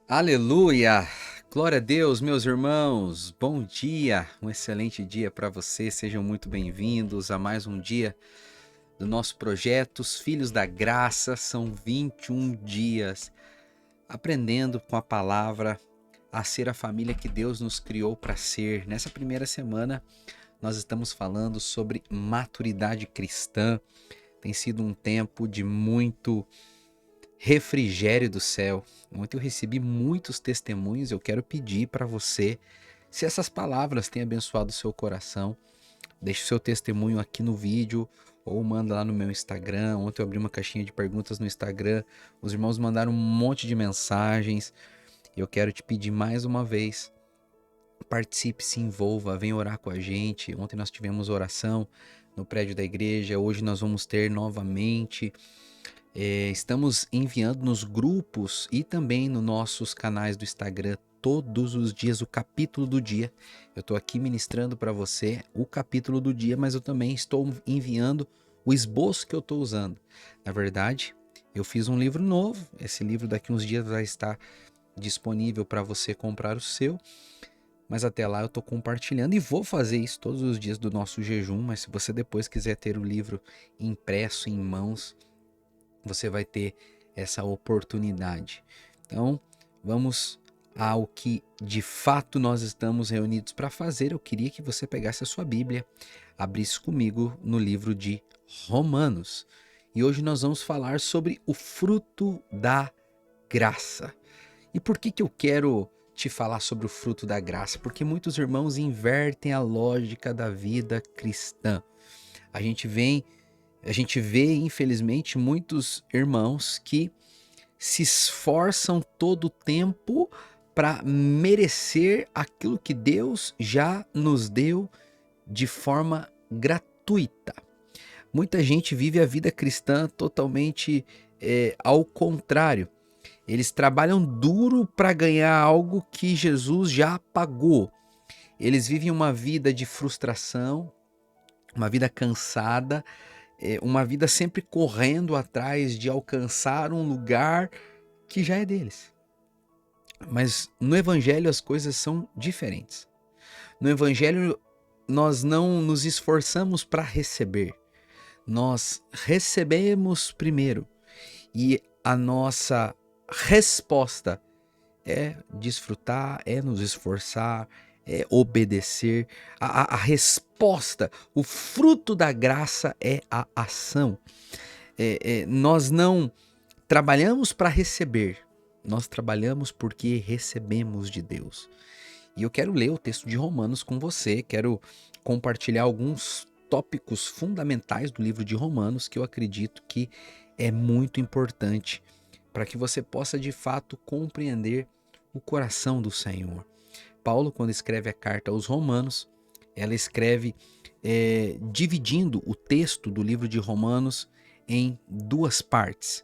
Aleluia! Glória a Deus, meus irmãos. Bom dia, um excelente dia para vocês. Sejam muito bem-vindos a mais um dia do nosso projeto Os Filhos da Graça. São 21 dias aprendendo com a palavra a ser a família que Deus nos criou para ser. Nessa primeira semana, nós estamos falando sobre maturidade cristã. Tem sido um tempo de muito refrigério do céu. Ontem eu recebi muitos testemunhos. Eu quero pedir para você, se essas palavras têm abençoado o seu coração, deixe o seu testemunho aqui no vídeo ou manda lá no meu Instagram. Ontem eu abri uma caixinha de perguntas no Instagram. Os irmãos mandaram um monte de mensagens. Eu quero te pedir mais uma vez, participe, se envolva, venha orar com a gente. Ontem nós tivemos oração no prédio da igreja, hoje nós vamos ter novamente. Estamos enviando nos grupos e também nos nossos canais do Instagram todos os dias o capítulo do dia. Eu estou aqui ministrando para você o capítulo do dia, mas eu também estou enviando o esboço que eu estou usando. Na verdade, eu fiz um livro novo. Esse livro daqui uns dias vai estar disponível para você comprar o seu. Mas até lá eu estou compartilhando e vou fazer isso todos os dias do nosso jejum. Mas se você depois quiser ter o livro impresso em mãos, você vai ter essa oportunidade. Então, vamos ao que de fato nós estamos reunidos para fazer. Eu queria que você pegasse a sua Bíblia, abrisse comigo no livro de Romanos. E hoje nós vamos falar sobre o fruto da graça. E por que eu quero te falar sobre o fruto da graça? Porque muitos irmãos invertem a lógica da vida cristã. A gente vê, infelizmente, muitos irmãos que se esforçam todo o tempo para merecer aquilo que Deus já nos deu de forma gratuita. Muita gente vive a vida cristã totalmente ao contrário. Eles trabalham duro para ganhar algo que Jesus já pagou. Eles vivem uma vida de frustração, uma vida cansada, uma vida sempre correndo atrás de alcançar um lugar que já é deles. Mas no Evangelho as coisas são diferentes. No Evangelho nós não nos esforçamos para receber. Nós recebemos primeiro e a nossa resposta é desfrutar, é nos esforçar, é obedecer. A resposta, o fruto da graça é a ação. Nós não trabalhamos para receber, nós trabalhamos porque recebemos de Deus. E eu quero ler o texto de Romanos com você, quero compartilhar alguns tópicos fundamentais do livro de Romanos que eu acredito que é muito importante para que você possa de fato compreender o coração do Senhor. Paulo, quando escreve a carta aos Romanos, ela escreve dividindo o texto do livro de Romanos em duas partes.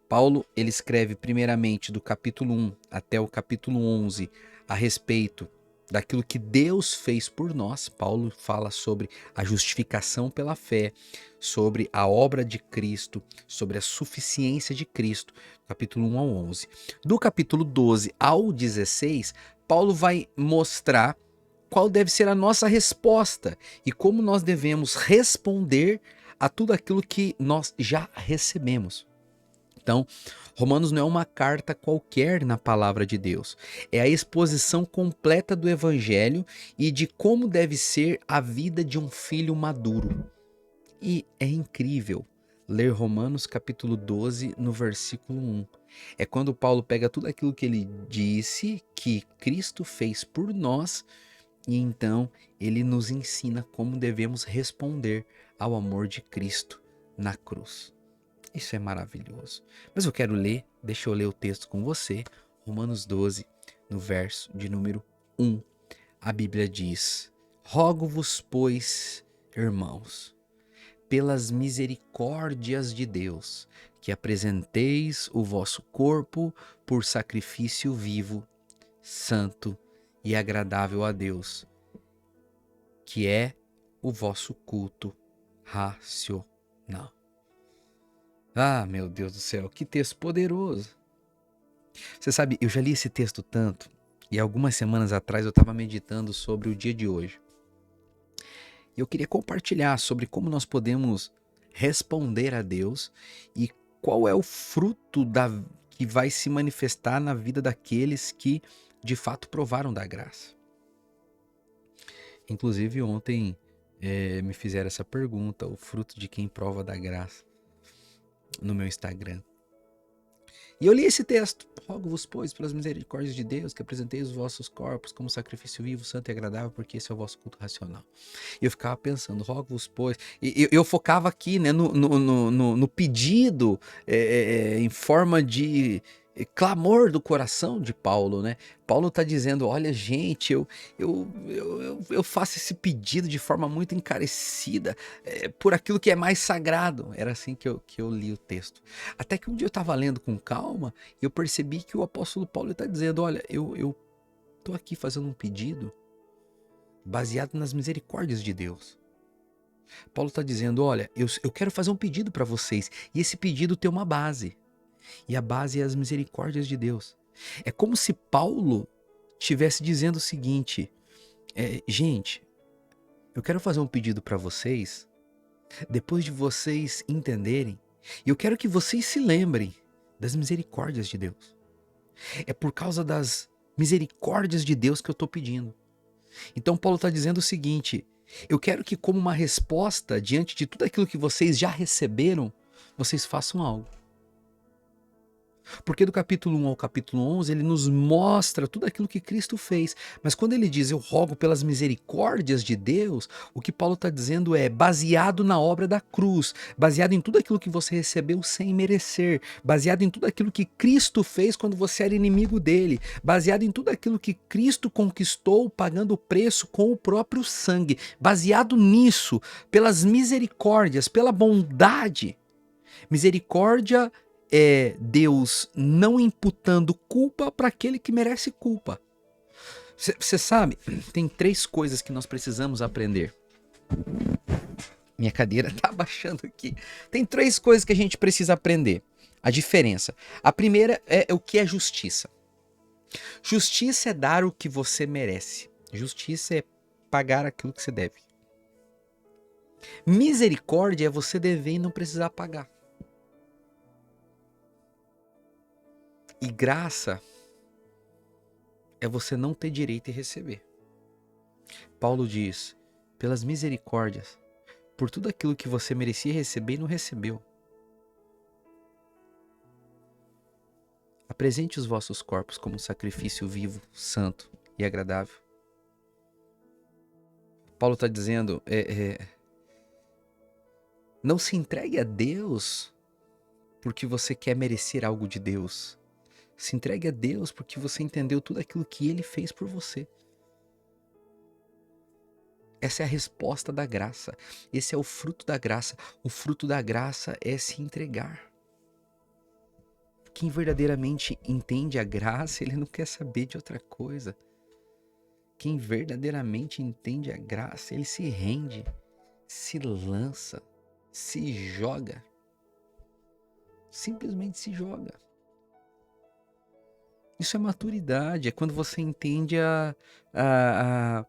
Paulo, ele escreve primeiramente do capítulo 1 até o capítulo 11 a respeito daquilo que Deus fez por nós. Paulo fala sobre a justificação pela fé, sobre a obra de Cristo, sobre a suficiência de Cristo, capítulo 1 ao 11. Do capítulo 12 ao 16, Paulo vai mostrar qual deve ser a nossa resposta e como nós devemos responder a tudo aquilo que nós já recebemos. Então, Romanos não é uma carta qualquer na palavra de Deus. É a exposição completa do Evangelho e de como deve ser a vida de um filho maduro. E é incrível ler Romanos capítulo 12 no versículo 1. É quando Paulo pega tudo aquilo que ele disse que Cristo fez por nós e então ele nos ensina como devemos responder ao amor de Cristo na cruz. Isso é maravilhoso. Mas eu quero ler, deixa eu ler o texto com você, Romanos 12, no verso de número 1. A Bíblia diz: Rogo-vos, pois, irmãos, pelas misericórdias de Deus, que apresenteis o vosso corpo por sacrifício vivo, santo e agradável a Deus, que é o vosso culto racional. Ah, meu Deus do céu, que texto poderoso! Você sabe, eu já li esse texto tanto, e algumas semanas atrás eu estava meditando sobre o dia de hoje. E eu queria compartilhar sobre como nós podemos responder a Deus e qual é o fruto que vai se manifestar na vida daqueles que de fato provaram da graça. Inclusive ontem me fizeram essa pergunta, o fruto de quem prova da graça, no meu Instagram. E eu li esse texto. Rogo-vos, pois, pelas misericórdias de Deus, que apresenteis os vossos corpos como sacrifício vivo, santo e agradável, porque esse é o vosso culto racional. E eu ficava pensando, rogo-vos, pois... E eu focava aqui, né, no pedido, em forma de clamor do coração de Paulo, né? Paulo está dizendo, olha, gente, eu faço esse pedido de forma muito encarecida, por aquilo que é mais sagrado. Era assim que eu li o texto. Até que um dia eu estava lendo com calma e eu percebi que o apóstolo Paulo está dizendo, olha, eu estou aqui fazendo um pedido baseado nas misericórdias de Deus. Paulo está dizendo, olha, eu quero fazer um pedido para vocês, e esse pedido tem uma base, e a base é as misericórdias de Deus. É como se Paulo estivesse dizendo o seguinte, gente, eu quero fazer um pedido para vocês, depois de vocês entenderem, e eu quero que vocês se lembrem das misericórdias de Deus. É por causa das misericórdias de Deus que eu estou pedindo. Então Paulo está dizendo o seguinte, eu quero que como uma resposta diante de tudo aquilo que vocês já receberam, vocês façam algo. Porque do capítulo 1 ao capítulo 11 ele nos mostra tudo aquilo que Cristo fez. Mas quando ele diz eu rogo pelas misericórdias de Deus, o que Paulo está dizendo é baseado na obra da cruz, baseado em tudo aquilo que você recebeu sem merecer, baseado em tudo aquilo que Cristo fez quando você era inimigo dele, baseado em tudo aquilo que Cristo conquistou pagando o preço com o próprio sangue, baseado nisso, pelas misericórdias, pela bondade. Misericórdia é Deus não imputando culpa para aquele que merece culpa. Você sabe, tem 3 coisas que nós precisamos aprender. Minha cadeira tá abaixando aqui. Tem 3 coisas que a gente precisa aprender. A diferença. A primeira é o que é justiça. Justiça é dar o que você merece. Justiça é pagar aquilo que você deve. Misericórdia é você dever e não precisar pagar. E graça é você não ter direito e receber. Paulo diz, pelas misericórdias, por tudo aquilo que você merecia receber e não recebeu. Apresente os vossos corpos como sacrifício vivo, santo e agradável. Paulo está dizendo, não se entregue a Deus porque você quer merecer algo de Deus. Se entregue a Deus porque você entendeu tudo aquilo que Ele fez por você. Essa é a resposta da graça. Esse é o fruto da graça. O fruto da graça é se entregar. Quem verdadeiramente entende a graça, ele não quer saber de outra coisa. Quem verdadeiramente entende a graça, ele se rende, se lança, se joga. Simplesmente se joga. Isso é maturidade, é quando você entende a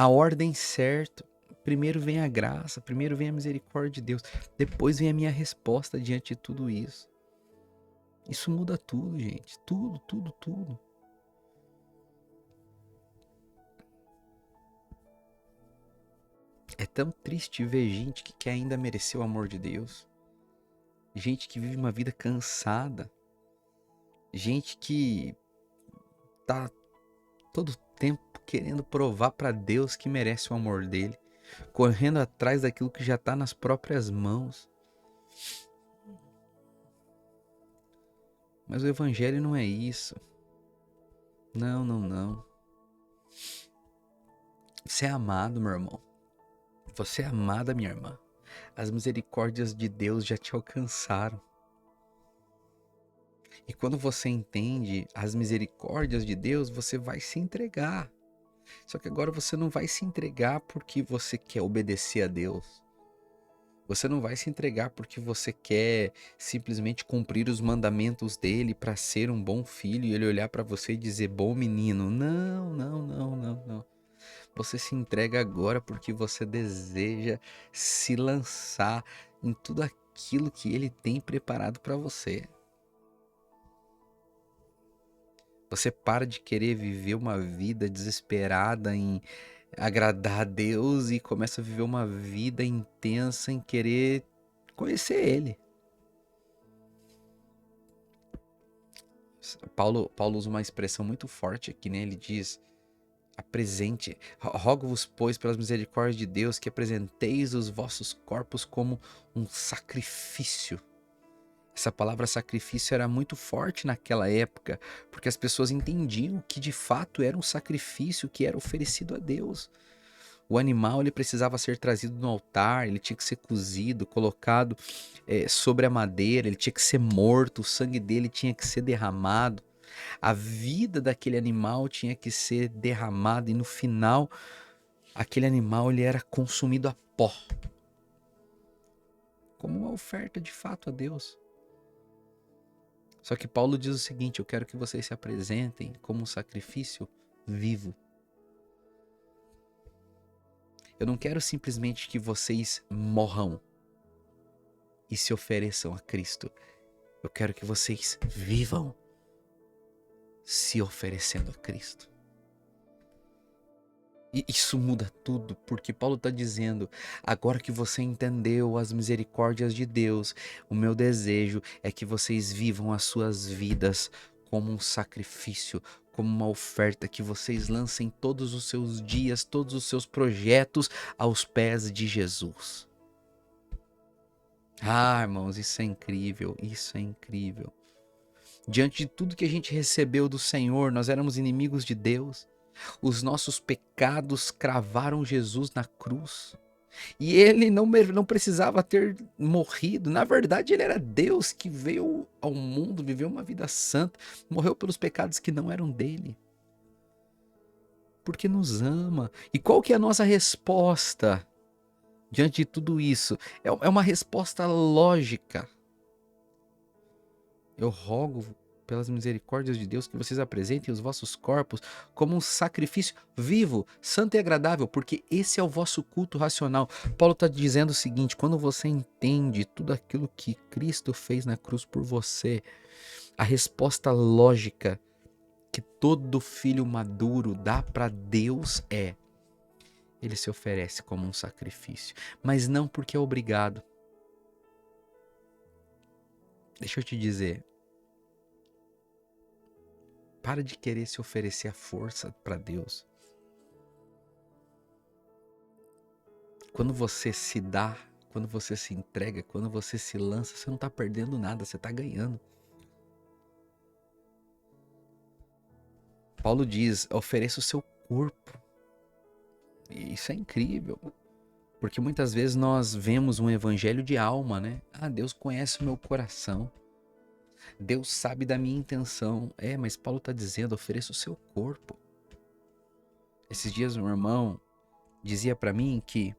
ordem certa. Primeiro vem a graça, primeiro vem a misericórdia de Deus, depois vem a minha resposta diante de tudo isso. Isso muda tudo, gente. Tudo, tudo, tudo. É tão triste ver gente que quer ainda merecer o amor de Deus. Gente que vive uma vida cansada. Gente que tá todo tempo querendo provar para Deus que merece o amor dele. Correndo atrás daquilo que já tá nas próprias mãos. Mas o evangelho não é isso. Não, não, não. Você é amado, meu irmão. Você é amada, minha irmã. As misericórdias de Deus já te alcançaram. E quando você entende as misericórdias de Deus, você vai se entregar. Só que agora você não vai se entregar porque você quer obedecer a Deus. Você não vai se entregar porque você quer simplesmente cumprir os mandamentos dele para ser um bom filho e ele olhar para você e dizer bom menino. Não, não, não, não, não. Você se entrega agora porque você deseja se lançar em tudo aquilo que ele tem preparado para você. Você para de querer viver uma vida desesperada em agradar a Deus e começa a viver uma vida intensa em querer conhecer Ele. Paulo usa uma expressão muito forte aqui, né? Ele diz: apresente, rogo-vos, pois, pelas misericórdias de Deus, que apresenteis os vossos corpos como um sacrifício. Essa palavra sacrifício era muito forte naquela época, porque as pessoas entendiam que de fato era um sacrifício que era oferecido a Deus. O animal ele precisava ser trazido no altar, ele tinha que ser cozido, colocado sobre a madeira, ele tinha que ser morto, o sangue dele tinha que ser derramado, a vida daquele animal tinha que ser derramada e no final aquele animal ele era consumido a pó, como uma oferta de fato a Deus. Só que Paulo diz o seguinte: eu quero que vocês se apresentem como um sacrifício vivo. Eu não quero simplesmente que vocês morram e se ofereçam a Cristo. Eu quero que vocês vivam se oferecendo a Cristo. E isso muda tudo, porque Paulo está dizendo: agora que você entendeu as misericórdias de Deus, o meu desejo é que vocês vivam as suas vidas como um sacrifício, como uma oferta, que vocês lancem todos os seus dias, todos os seus projetos aos pés de Jesus. Ah, irmãos, isso é incrível, isso é incrível. Diante de tudo que a gente recebeu do Senhor, nós éramos inimigos de Deus. Os nossos pecados cravaram Jesus na cruz. E ele não precisava ter morrido. Na verdade, ele era Deus que veio ao mundo, viveu uma vida santa, morreu pelos pecados que não eram dele. Porque nos ama. E qual que é a nossa resposta diante de tudo isso? É uma resposta lógica. Eu rogo pelas misericórdias de Deus que vocês apresentem os vossos corpos como um sacrifício vivo, santo e agradável, porque esse é o vosso culto racional. Paulo está dizendo o seguinte: quando você entende tudo aquilo que Cristo fez na cruz por você, a resposta lógica que todo filho maduro dá para Deus é: ele se oferece como um sacrifício, mas não porque é obrigado. Deixa eu te dizer, para de querer se oferecer à força para Deus. Quando você se dá, quando você se entrega, quando você se lança, você não está perdendo nada, você está ganhando. Paulo diz: ofereça o seu corpo. E isso é incrível, porque muitas vezes nós vemos um evangelho de alma, né? Ah, Deus conhece o meu coração. Deus sabe da minha intenção. Mas Paulo está dizendo: ofereça o seu corpo. Esses dias um irmão dizia para mim que,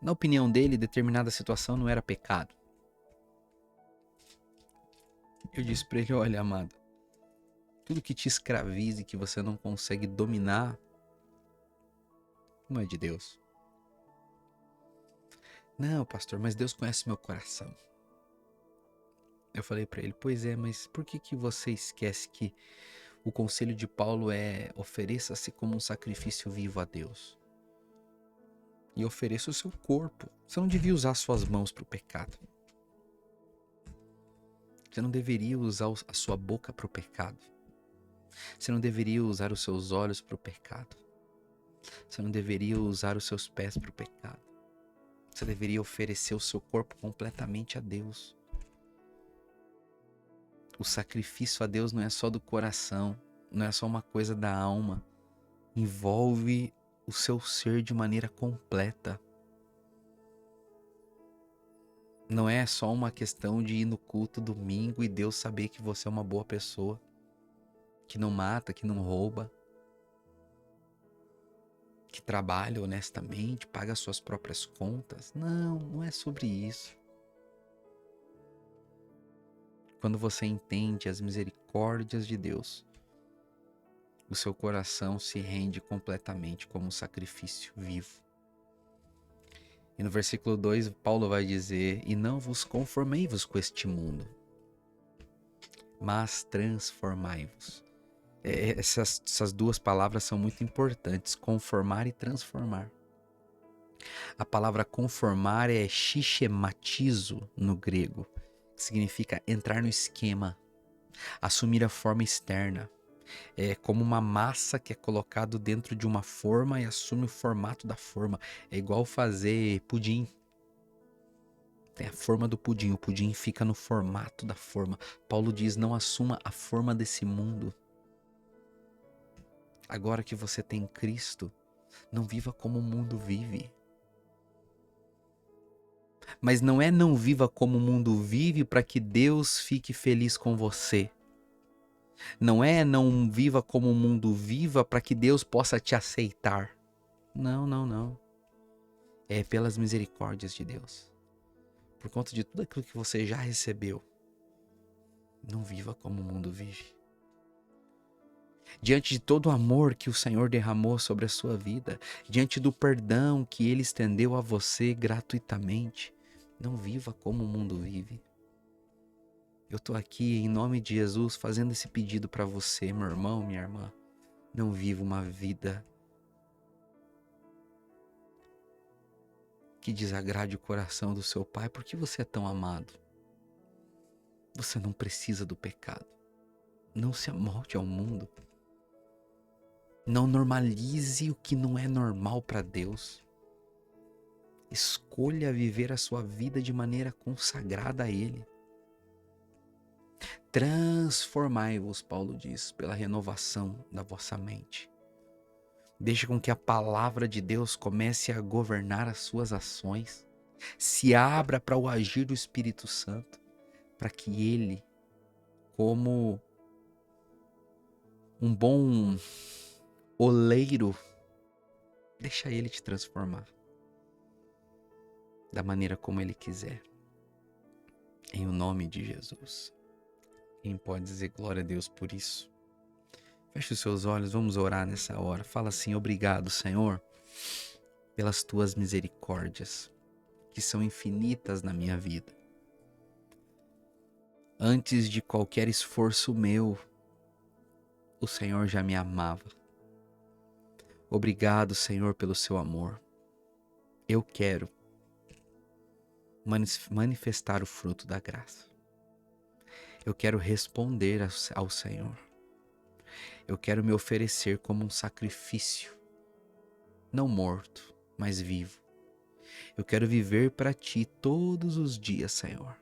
na opinião dele, determinada situação não era pecado. Eu disse para ele: olha, amado, tudo que te escravize, que você não consegue dominar, não é de Deus. Não, pastor, mas Deus conhece meu coração. Eu falei para ele: pois é, mas por que você esquece que o conselho de Paulo é: ofereça-se como um sacrifício vivo a Deus? E ofereça o seu corpo. Você não devia usar suas mãos para o pecado. Você não deveria usar a sua boca para o pecado. Você não deveria usar os seus olhos para o pecado. Você não deveria usar os seus pés para o pecado. Você deveria oferecer o seu corpo completamente a Deus. O sacrifício a Deus não é só do coração, não é só uma coisa da alma. Envolve o seu ser de maneira completa. Não é só uma questão de ir no culto domingo e Deus saber que você é uma boa pessoa, que não mata, que não rouba. que trabalha honestamente, paga suas próprias contas. Não, não é sobre isso. Quando você entende as misericórdias de Deus, o seu coração se rende completamente como um sacrifício vivo. E no versículo 2, Paulo vai dizer: e não vos conformei-vos com este mundo, mas transformai-vos. Essas duas palavras são muito importantes, conformar e transformar. A palavra conformar é xixematizo no grego, que significa entrar no esquema, assumir a forma externa. É como uma massa que é colocado dentro de uma forma e assume o formato da forma. É igual fazer pudim. Tem a forma do pudim, o pudim fica no formato da forma. Paulo diz: não assuma a forma desse mundo. Agora que você tem Cristo, não viva como o mundo vive. Mas não é não viva como o mundo vive para que Deus fique feliz com você. Não é não viva como o mundo viva para que Deus possa te aceitar. Não, não, não. É pelas misericórdias de Deus. Por conta de tudo aquilo que você já recebeu. Não viva como o mundo vive. Diante de todo o amor que o Senhor derramou sobre a sua vida, diante do perdão que Ele estendeu a você gratuitamente, não viva como o mundo vive. Eu estou aqui em nome de Jesus fazendo esse pedido para você, meu irmão, minha irmã. Não viva uma vida que desagrade o coração do seu Pai, porque você é tão amado. Você não precisa do pecado. Não se amolde ao mundo. Não normalize o que não é normal para Deus. Escolha viver a sua vida de maneira consagrada a Ele. Transformai-vos, Paulo diz, pela renovação da vossa mente. Deixe com que a palavra de Deus comece a governar as suas ações. Se abra para o agir do Espírito Santo, para que Ele, como um bom oleiro, deixa Ele te transformar da maneira como Ele quiser. Em o nome de Jesus. Quem pode dizer glória a Deus por isso? Feche os seus olhos, vamos orar nessa hora. Fala assim: obrigado, Senhor, pelas tuas misericórdias, que são infinitas na minha vida. Antes de qualquer esforço meu, o Senhor já me amava. Obrigado, Senhor, pelo seu amor. Eu quero manifestar o fruto da graça. Eu quero responder ao Senhor. Eu quero me oferecer como um sacrifício, não morto, mas vivo. Eu quero viver para Ti todos os dias, Senhor.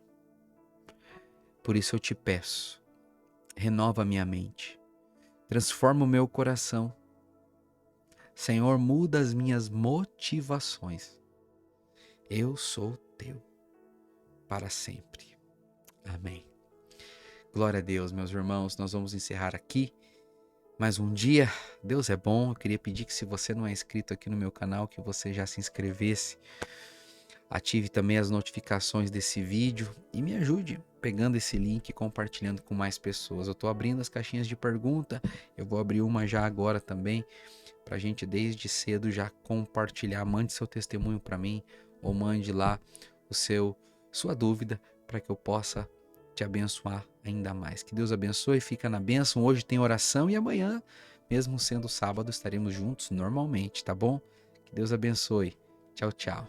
Por isso eu te peço, renova minha mente, transforma o meu coração. Senhor, muda as minhas motivações. Eu sou Teu para sempre. Amém. Glória a Deus, meus irmãos. Nós vamos encerrar aqui mais um dia. Deus é bom. Eu queria pedir que, se você não é inscrito aqui no meu canal, que você já se inscrevesse. Ative também as notificações desse vídeo e me ajude pegando esse link e compartilhando com mais pessoas. Eu estou abrindo as caixinhas de pergunta. Eu vou abrir uma já agora também, para a gente desde cedo já compartilhar. Mande seu testemunho para mim, ou mande lá sua dúvida, para que eu possa te abençoar ainda mais. Que Deus abençoe, fica na bênção. Hoje tem oração e amanhã, mesmo sendo sábado, estaremos juntos normalmente, tá bom? Que Deus abençoe. Tchau, tchau.